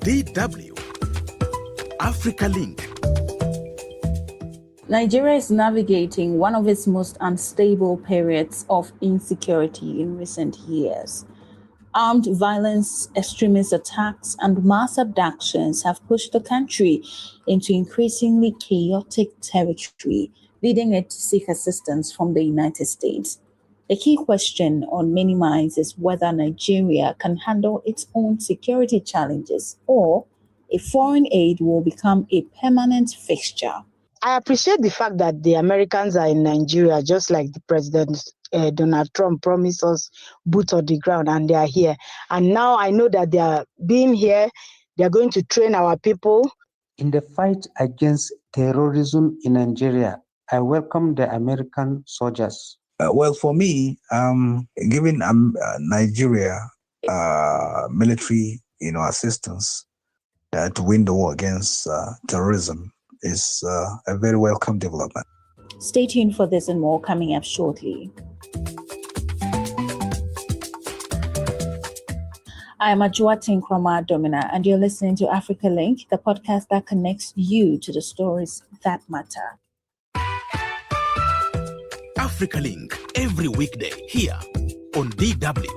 DW Africa Link. Nigeria is navigating one of its most unstable periods of insecurity in recent years. Armed violence, extremist attacks, and mass abductions have pushed the country into increasingly chaotic territory, leading it to seek assistance from the United States. The key question on many minds is whether Nigeria can handle its own security challenges or if foreign aid will become a permanent fixture. I appreciate the fact that the Americans are in Nigeria, just like the President Donald Trump promised us boots on the ground, and they are here. And now I know that they are being here. They are going to train our people. In the fight against terrorism in Nigeria, I welcome the American soldiers. Well, for me, giving Nigeria military, assistance to win the war against terrorism is a very welcome development. Stay tuned for this and more coming up shortly. I am Ajuatin Kroma Domina, and you're listening to Africa Link, the podcast that connects you to the stories that matter. Africa Link, every weekday here on DW.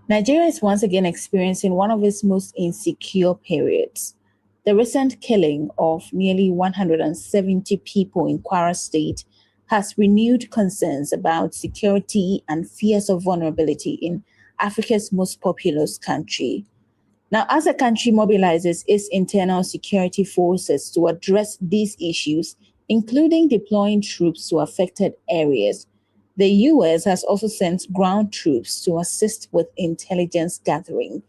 Nigeria is once again experiencing one of its most insecure periods. The recent killing of nearly 170 people in Kwara State has renewed concerns about security and fears of vulnerability in Africa's most populous country. Now, as the country mobilizes its internal security forces to address these issues, including deploying troops to affected areas, the U.S. has also sent ground troops to assist with intelligence gathering.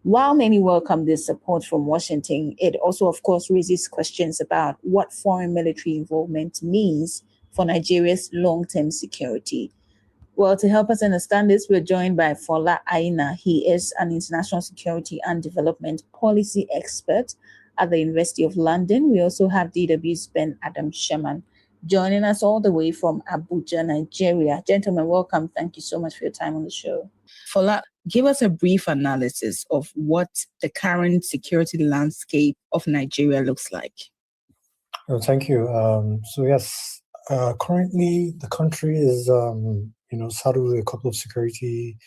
While many welcome this support from Washington, it also, of course, raises questions about what foreign military involvement means for Nigeria's long-term security. Well, to help us understand this, we're joined by Fola Aina. He is an international security and development policy expert at the University of London. We also have DW's Ben Adam Sherman joining us all the way from Abuja, Nigeria. Gentlemen, welcome. Thank you so much for your time on the show. Fola, give us a brief analysis of what the current security landscape of Nigeria looks like. Oh, thank you. Currently the country is, saddled with a couple of security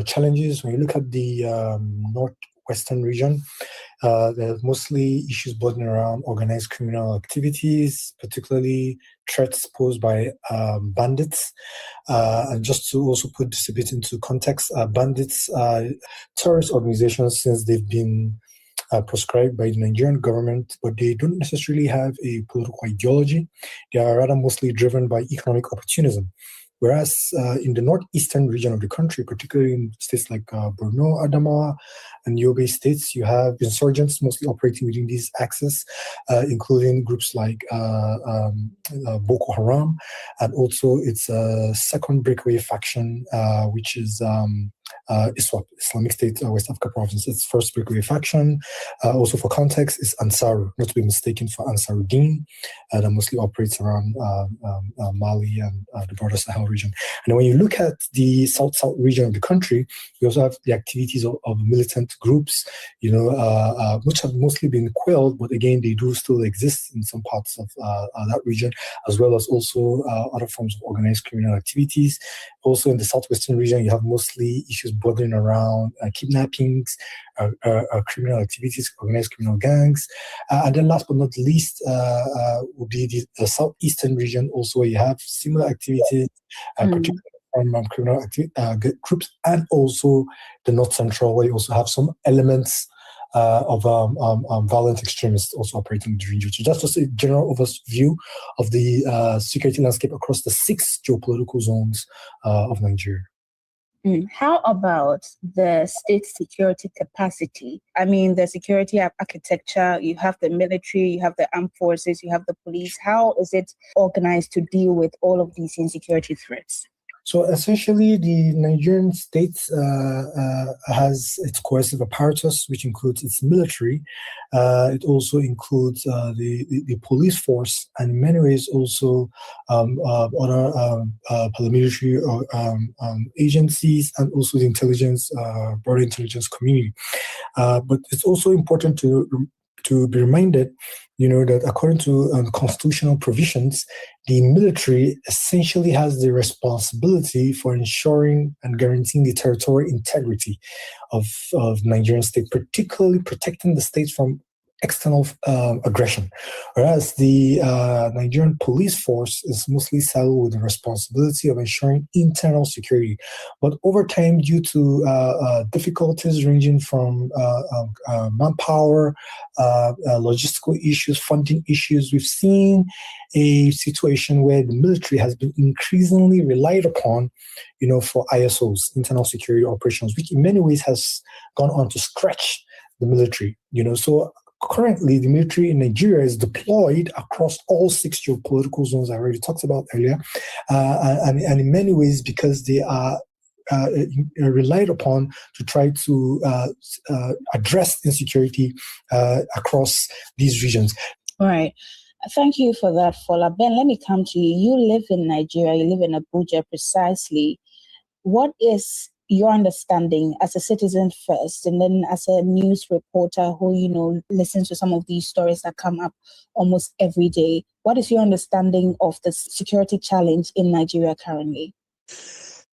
challenges. When you look at the northwestern region, there's mostly issues bordering around organized criminal activities, particularly threats posed by bandits. And just to also put this a bit into context, bandits are terrorist organizations since they've been proscribed by the Nigerian government, but they don't necessarily have a political ideology. They are rather mostly driven by economic opportunism. Whereas in the northeastern region of the country, particularly in states like Borno, Adamawa, and Yobe states, you have insurgents mostly operating within these axes, including groups like Boko Haram, and also its second breakaway faction, which is ISWAP, Islamic State West Africa Province. Its first breakaway faction, also for context, is Ansaru, not to be mistaken for Ansaruddin, that mostly operates around Mali and the broader Sahel region. And when you look at the south-south region of the country, you also have the activities of militant groups, which have mostly been quelled, but again, they do still exist in some parts of that region, as well as also other forms of organized criminal activities. Also in the southwestern region, you have mostly issues bordering around kidnappings, criminal activities, organized criminal gangs. And then last but not least would be the southeastern region, also where you have similar activities, particularly from criminal groups, and also the north central, where you also have some elements of violent extremists also operating in the region. So that's just a general overview of the security landscape across the 6 geopolitical zones of Nigeria. How about the state security capacity? I mean, the security architecture, you have the military, you have the armed forces, you have the police. How is it organized to deal with all of these insecurity threats? So essentially, the Nigerian state has its coercive apparatus, which includes its military. It also includes the police force, and in many ways also other paramilitary agencies, and also the broader intelligence community. But it's also important to be reminded, that according to constitutional provisions, the military essentially has the responsibility for ensuring and guaranteeing the territorial integrity of Nigerian state, particularly protecting the state from external aggression, whereas the Nigerian police force is mostly saddled with the responsibility of ensuring internal security. But over time, due to difficulties ranging from manpower, logistical issues, funding issues, we've seen a situation where the military has been increasingly relied upon, for ISOs, internal security operations, which in many ways has gone on to stretch the military. So currently, the military in Nigeria is deployed across all 6 geopolitical zones I already talked about earlier, and in many ways because they are relied upon to try to address insecurity across these regions. All right. Thank you for that, Fola. Ben, let me come to you. You live in Nigeria, you live in Abuja precisely. What is your understanding as a citizen first, and then as a news reporter who, listens to some of these stories that come up almost every day? What is your understanding of the security challenge in Nigeria currently?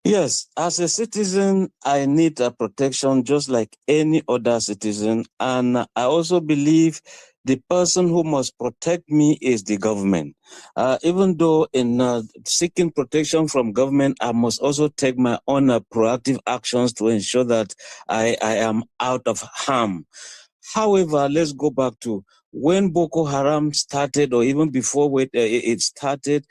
Yes, as a citizen, I need a protection just like any other citizen. And I also believe the person who must protect me is the government. Even though in seeking protection from government, I must also take my own proactive actions to ensure that I am out of harm. However, let's go back to when Boko Haram started, or even before it started,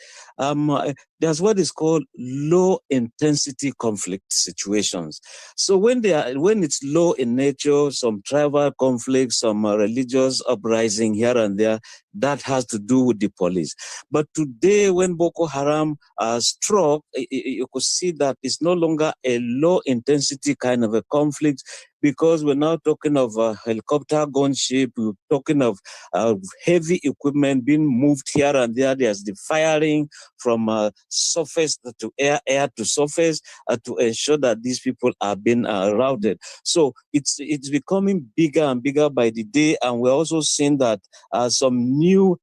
there's what is called low-intensity conflict situations. So when it's low in nature, some tribal conflicts, some religious uprising here and there, that has to do with the police. But today, when Boko Haram struck, you could see that it's no longer a low-intensity kind of a conflict, because we're now talking of helicopter gunship, we're talking of heavy equipment being moved here and there. There's the firing from surface to air to surface to ensure that these people are being routed. So it's becoming bigger and bigger by the day, and we're also seeing that some new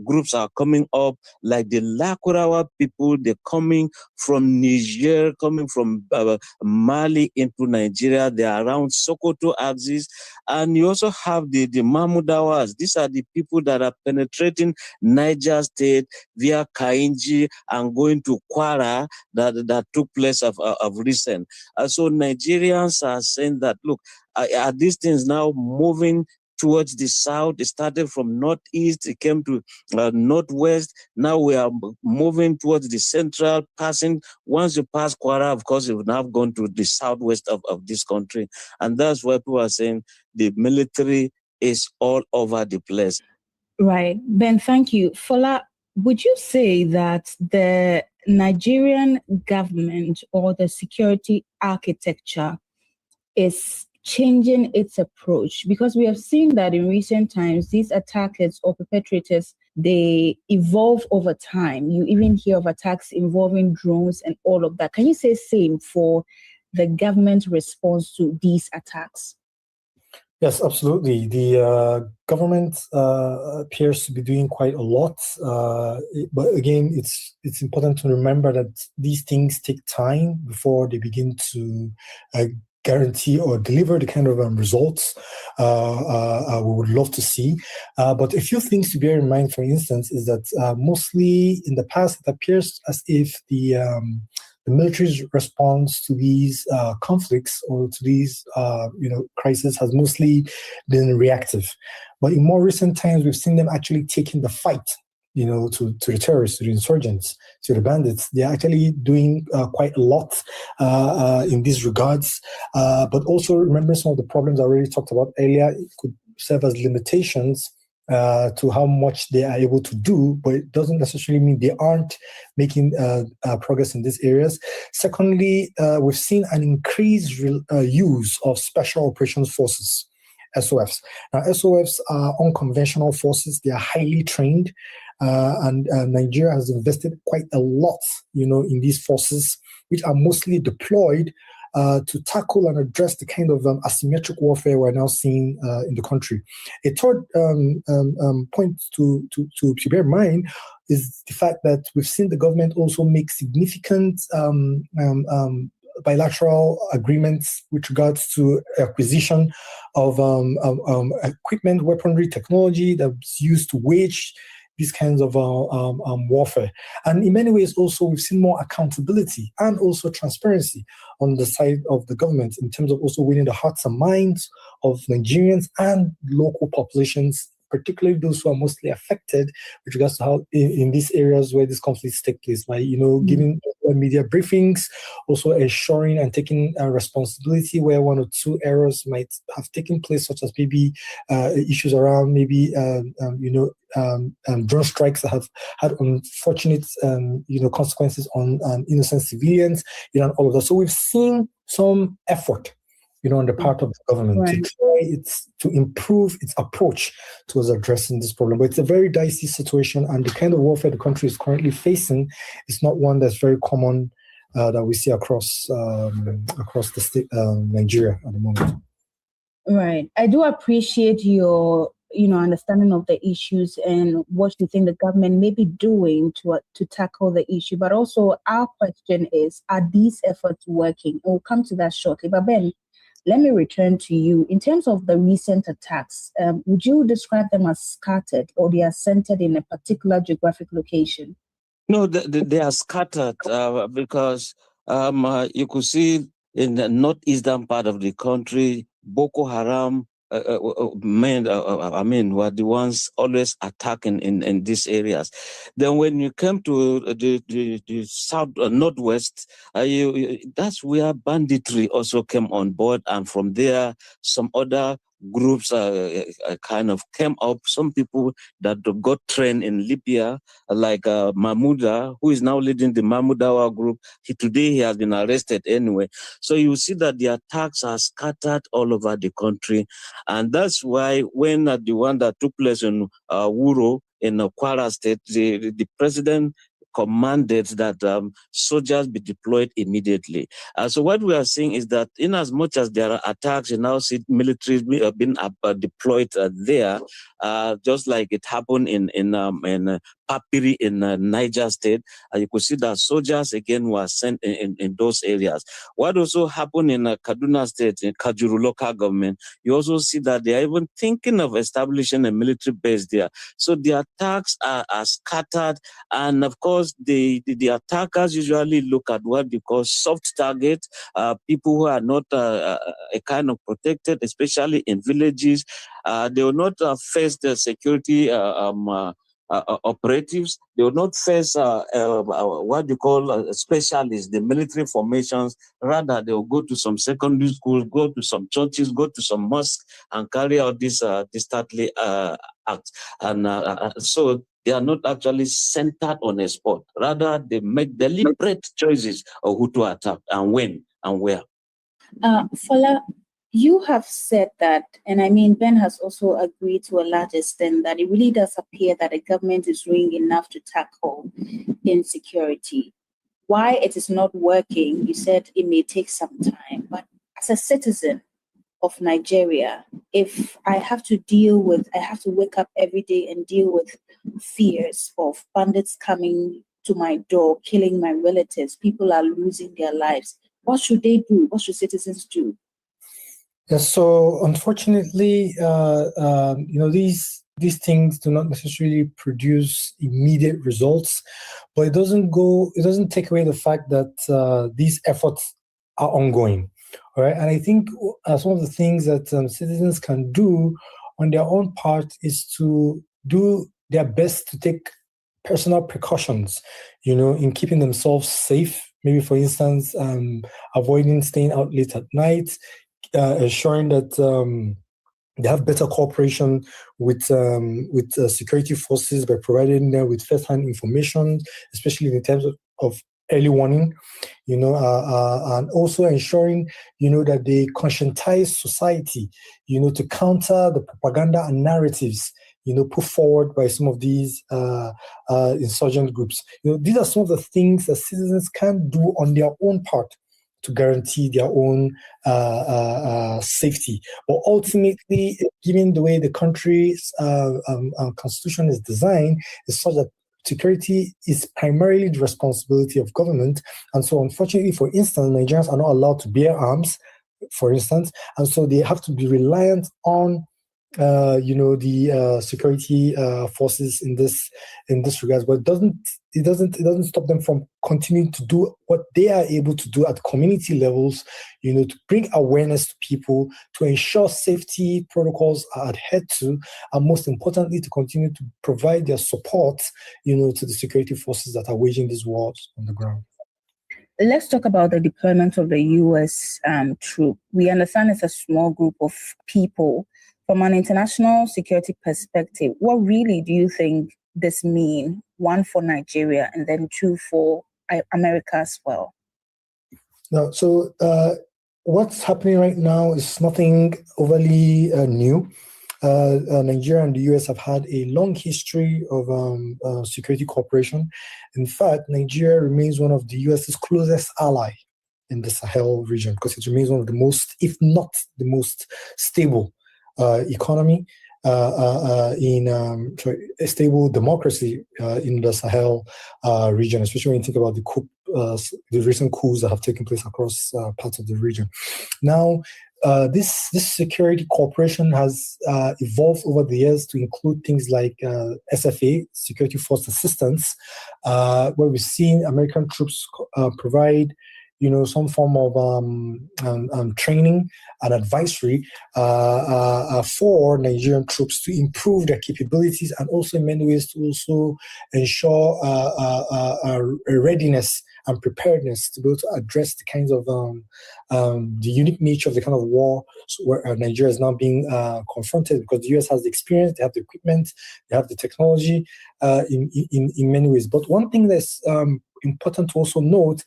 groups are coming up, like the Lakurawa people. They're coming from Niger, coming from Mali into Nigeria. They are around Sokoto axis, and you also have the Mahmudawas. These are the people that are penetrating Niger State via Kainji and going to Kwara that took place of recent. So Nigerians are saying that, look, are these things now moving towards the south? It started from northeast, it came to northwest. Now we are moving towards the central, passing. Once you pass Kwara, of course, you've now gone to the southwest of this country. And that's why people are saying the military is all over the place. Right. Ben, thank you. Fola, would you say that the Nigerian government or the security architecture is changing its approach? Because we have seen that in recent times, these attackers or perpetrators, they evolve over time. You even hear of attacks involving drones and all of that. Can you say same for the government response to these attacks? Yes, absolutely. The government appears to be doing quite a lot, but again, it's important to remember that these things take time before they begin to guarantee or deliver the kind of results we would love to see. But a few things to bear in mind, for instance, is that mostly in the past, it appears as if the military's response to these conflicts or to these crises has mostly been reactive. But in more recent times, we've seen them actually taking the fight, to the terrorists, to the insurgents, to the bandits. They're actually doing quite a lot in these regards. But also remember some of the problems I already talked about earlier. It could serve as limitations to how much they are able to do, but it doesn't necessarily mean they aren't making progress in these areas. Secondly, we've seen an increased use of special operations forces, SOFs. Now, SOFs are unconventional forces. They are highly trained. and Nigeria has invested quite a lot, in these forces, which are mostly deployed to tackle and address the kind of asymmetric warfare we're now seeing in the country. A third point to bear in mind is the fact that we've seen the government also make significant bilateral agreements with regards to acquisition of equipment, weaponry, technology that's used to wage these kinds of warfare. And in many ways also we've seen more accountability and also transparency on the side of the government in terms of also winning the hearts and minds of Nigerians and local populations, particularly those who are mostly affected with regards to how in these areas where these conflicts take place, by giving media briefings, also ensuring and taking responsibility where one or two errors might have taken place, such as maybe issues around maybe drone strikes that have had unfortunate consequences on innocent civilians, and all of that. So we've seen some effort on the part of the government to try to improve its approach towards addressing this problem. But it's a very dicey situation, and the kind of warfare the country is currently facing is not one that's very common that we see across the state, Nigeria at the moment. Right. I do appreciate your understanding of the issues and what you think the government may be doing to tackle the issue. But also our question is, are these efforts working? We'll come to that shortly. But Ben, let me return to you. In terms of the recent attacks, would you describe them as scattered, or they are centered in a particular geographic location? No, they are scattered because you could see in the northeastern part of the country, Boko Haram were the ones always attacking in these areas. Then when you come to the south northwest, that's where banditry also came on board, and from there some other groups kind of came up. Some people that got trained in Libya, like Mahmouda, who is now leading the Mahmoudawa group. Today he has been arrested anyway. So you see that the attacks are scattered all over the country. And that's why when the one that took place in Wuro in Kwara State, the president commanded that soldiers be deployed immediately. So what we are seeing is that in as much as there are attacks, you now see military being deployed there, just like it happened in Papiri in Niger State. You could see that soldiers again were sent in those areas. What also happened in Kaduna State, in Kajuru local government, you also see that they are even thinking of establishing a military base there. So the attacks are scattered, and of course the attackers usually look at what they call soft targets, people who are not a kind of protected, especially in villages. They will not face the security operatives. They will not face what you call specialists, the military formations. Rather, they will go to some secondary schools, go to some churches, go to some mosques, and carry out this deadly acts. And so they are not actually centered on a spot. Rather, they make deliberate choices of who to attack and when and where. Fola, you have said that, and I mean, Ben has also agreed to a large extent that it really does appear that the government is doing enough to tackle insecurity. Why it is not working, you said it may take some time, but as a citizen of Nigeria, if I have to wake up every day and deal with fears of bandits coming to my door, killing my relatives, people are losing their lives, what should they do? What should citizens do? Yes, so unfortunately, these things do not necessarily produce immediate results, but it doesn't take away the fact that these efforts are ongoing. All right, and I think some of the things that citizens can do on their own part is to do their best to take personal precautions, in keeping themselves safe. Maybe, for instance, avoiding staying out late at night, ensuring that they have better cooperation with security forces by providing them with first-hand information, especially in terms of early warning, and also ensuring, that they conscientize society, to counter the propaganda and narratives, put forward by some of these insurgent groups. These are some of the things that citizens can do on their own part to guarantee their own safety. But ultimately, given the way the country's constitution is designed, is such that security is primarily the responsibility of government. And so, unfortunately, for instance, Nigerians are not allowed to bear arms, for instance, and so they have to be reliant on the security forces in this regard. But it doesn't stop them from continuing to do what they are able to do at community levels, to bring awareness to people, to ensure safety protocols are adhered to, and most importantly, to continue to provide their support, to the security forces that are waging these wars on the ground. Let's talk about the deployment of the U.S. troop. We understand it's a small group of people. From an international security perspective, what really do you think this means? One, for Nigeria, and then two, for America as well? No, so what's happening right now is nothing overly new. Nigeria and the US have had a long history of security cooperation. In fact, Nigeria remains one of the US's closest ally in the Sahel region because it remains one of the most, if not the most stable economy in a stable democracy in the Sahel region, especially when you think about the recent coups that have taken place across parts of the region. Now, this security cooperation has evolved over the years to include things like SFA, Security Force Assistance, where we've seen American troops provide some form of training and advisory for Nigerian troops to improve their capabilities, and also in many ways to also ensure a readiness and preparedness to be able to address the kinds of the unique nature of the kind of war where Nigeria is now being confronted, because the US has the experience, they have the equipment, they have the technology in many ways. But one thing that's important to also note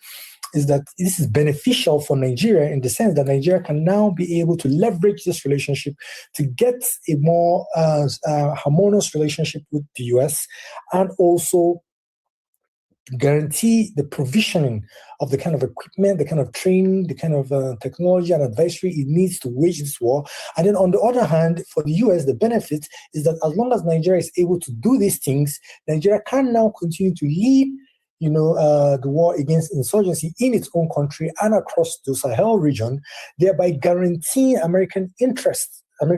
is that this is beneficial for Nigeria in the sense that Nigeria can now be able to leverage this relationship to get a more harmonious relationship with the US, and also guarantee the provisioning of the kind of equipment, the kind of training, the kind of technology and advisory it needs to wage this war. And then on the other hand, for the US, the benefit is that as long as Nigeria is able to do these things, Nigeria can now continue to lead the war against insurgency in its own country and across the Sahel region, thereby guaranteeing American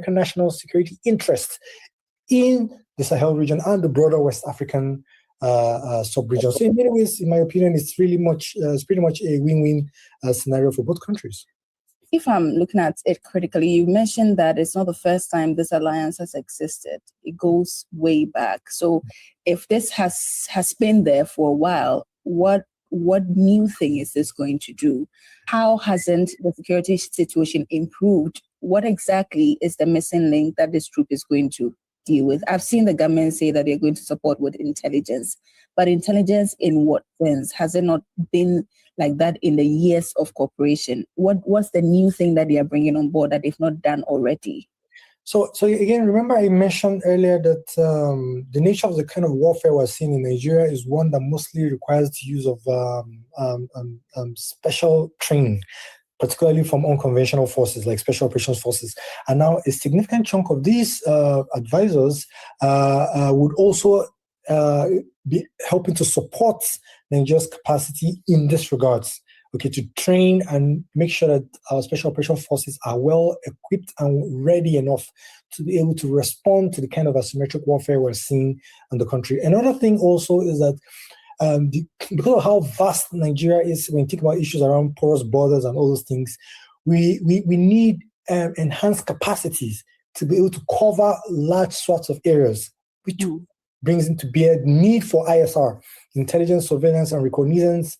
national security interests in the Sahel region and the broader West African sub-region. So in many ways, in my opinion, it's pretty much a win-win scenario for both countries. If I'm looking at it critically, you mentioned that it's not the first time this alliance has existed. It goes way back. So if this has been there for a while, what new thing is this going to do? How hasn't the security situation improved? What exactly is the missing link that this troop is going to deal with? I've seen the government say that they're going to support with intelligence, but intelligence in what sense? Has it not been like that in the years of cooperation? What's the new thing that they are bringing on board that they've not done already? So again, remember I mentioned earlier that the nature of the kind of warfare we're seeing in Nigeria is one that mostly requires the use of special training, particularly from unconventional forces like special operations forces. And now a significant chunk of these advisors would also be helping to support Nigeria's capacity in this regards, to train and make sure that our special operations forces are well equipped and ready enough to be able to respond to the kind of asymmetric warfare we're seeing in the country. Another thing also is that because of how vast Nigeria is, when you think about issues around porous borders and all those things, we need enhanced capacities to be able to cover large swaths of areas, which brings into bear the need for ISR, intelligence, surveillance, and reconnaissance,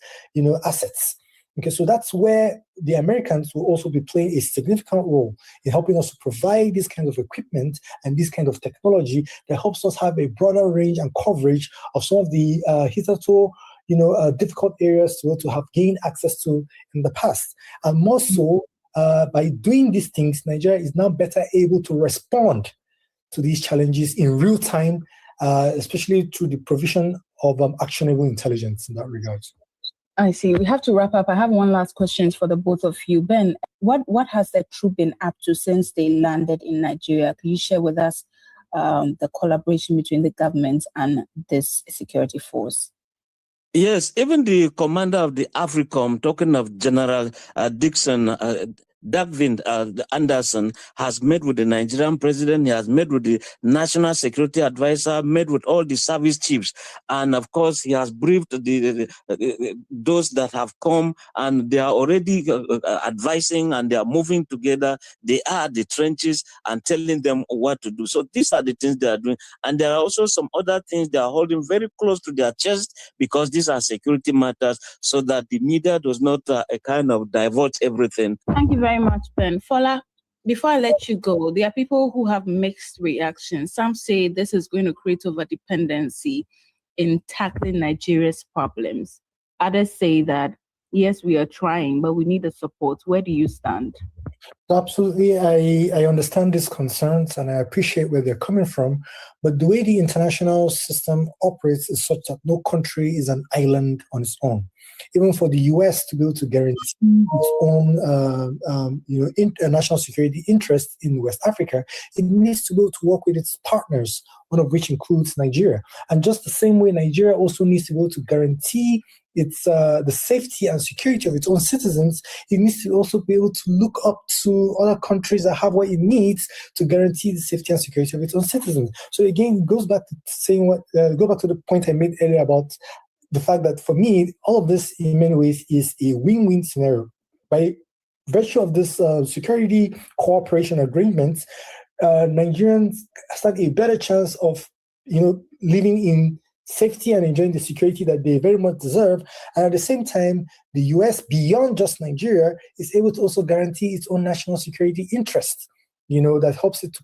assets. Okay, so that's where the Americans will also be playing a significant role in helping us to provide this kind of equipment and this kind of technology that helps us have a broader range and coverage of some of the hitherto, difficult areas to have gained access to in the past. And more so, by doing these things, Nigeria is now better able to respond to these challenges in real time, especially through the provision of actionable intelligence in that regard. I see. We have to wrap up. I have one last question for the both of you. Ben, what has the troop been up to since they landed in Nigeria? Can you share with us the collaboration between the government and this security force? Yes, even the commander of the AFRICOM, talking of General Dixon, Dagvind Anderson, has met with the Nigerian president. He has met with the national security advisor, met with all the service chiefs. And of course, he has briefed those that have come, and they are already advising, and they are moving together. They are at the trenches and telling them what to do. So these are the things they are doing. And there are also some other things they are holding very close to their chest, because these are security matters, so that the media does not kind of divert everything. Thank you very much, Ben. Fola, before I let you go, there are people who have mixed reactions. Some say this is going to create overdependency in tackling Nigeria's problems. Others say that, yes, we are trying, but we need the support. Where do you stand? Absolutely. I understand these concerns and I appreciate where they're coming from. But the way the international system operates is such that no country is an island on its own. Even for the US to be able to guarantee its own national security interests in West Africa, it needs to be able to work with its partners, one of which includes Nigeria. And just the same way, Nigeria also needs to be able to guarantee its the safety and security of its own citizens. It needs to also be able to look up to other countries that have what it needs to guarantee the safety and security of its own citizens. So again, it goes back to go back to the point I made earlier about the fact that for me, all of this in many ways is a win-win scenario. By virtue of this security cooperation agreements, Nigerians stand a better chance of living in safety and enjoying the security that they very much deserve. And at the same time, the US, beyond just Nigeria, is able to also guarantee its own national security interests. That helps it to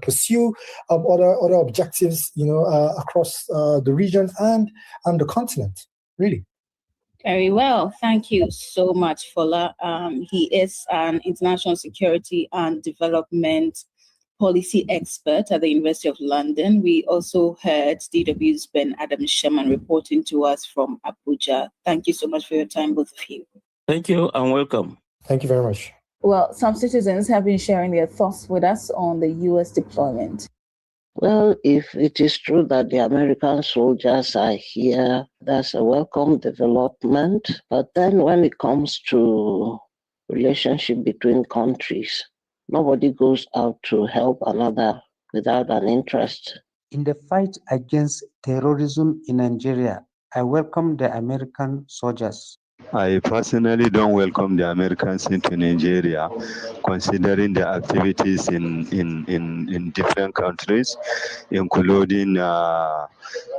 pursue other objectives, across the region and the continent, really. Very well. Thank you so much, Fola. He is an international security and development policy expert at the University of London. We also heard DW's Ben Adam Sherman reporting to us from Abuja. Thank you so much for your time, both of you. Thank you and welcome. Thank you very much. Well, some citizens have been sharing their thoughts with us on the U.S. deployment. Well, if it is true that the American soldiers are here, that's a welcome development. But then when it comes to relationship between countries, nobody goes out to help another without an interest. In the fight against terrorism in Nigeria, I welcome the American soldiers. I personally don't welcome the Americans into Nigeria, considering the activities in different countries, including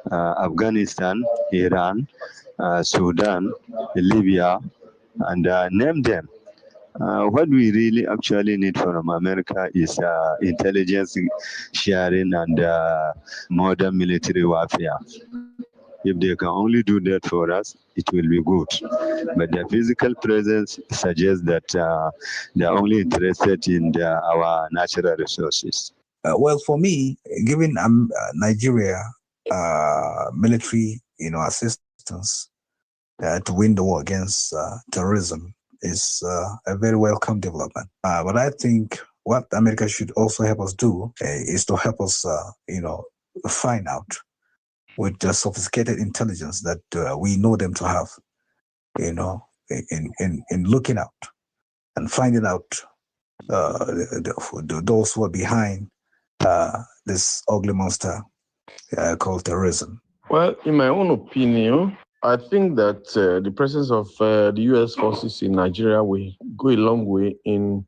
Afghanistan, Iran, Sudan, Libya, and name them. What we really actually need from America is intelligence sharing and modern military warfare. If they can only do that for us, it will be good. But their physical presence suggests that they're only interested in our natural resources. Well, for me, giving Nigeria military, assistance to win the war against terrorism is a very welcome development. But I think what America should also help us do is to help us, find out with the sophisticated intelligence that we know them to have, in looking out and finding out those who are behind this ugly monster called terrorism. Well, in my own opinion, I think that the presence of the U.S. forces in Nigeria will go a long way in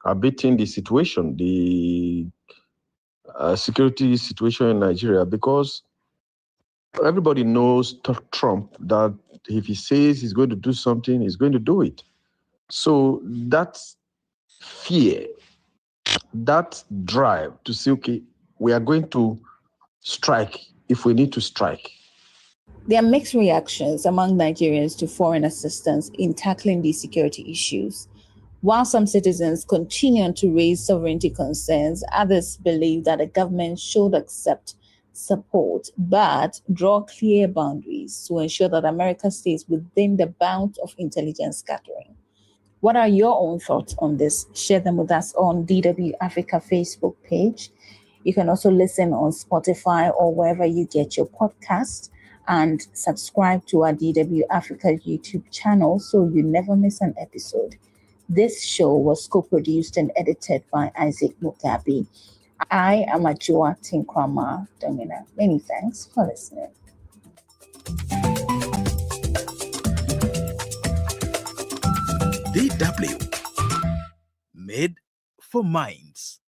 abating the situation, the security situation in Nigeria, because everybody knows Trump, that if he says he's going to do something, he's going to do it. So that fear, that drive to say, okay, we are going to strike if we need to strike. There are mixed reactions among Nigerians to foreign assistance in tackling these security issues. While some citizens continue to raise sovereignty concerns, others believe that the government should accept support but draw clear boundaries to ensure that America stays within the bounds of intelligence gathering. What are your own thoughts on this? Share them with us on DW Africa Facebook page. You can also listen on Spotify or wherever you get your podcast, and subscribe to our DW Africa YouTube channel so you never miss an episode. This show was co-produced and edited by Isaac Mugabe. I am Ajua Tinkrama Domina. Many thanks for listening. DW, made for minds.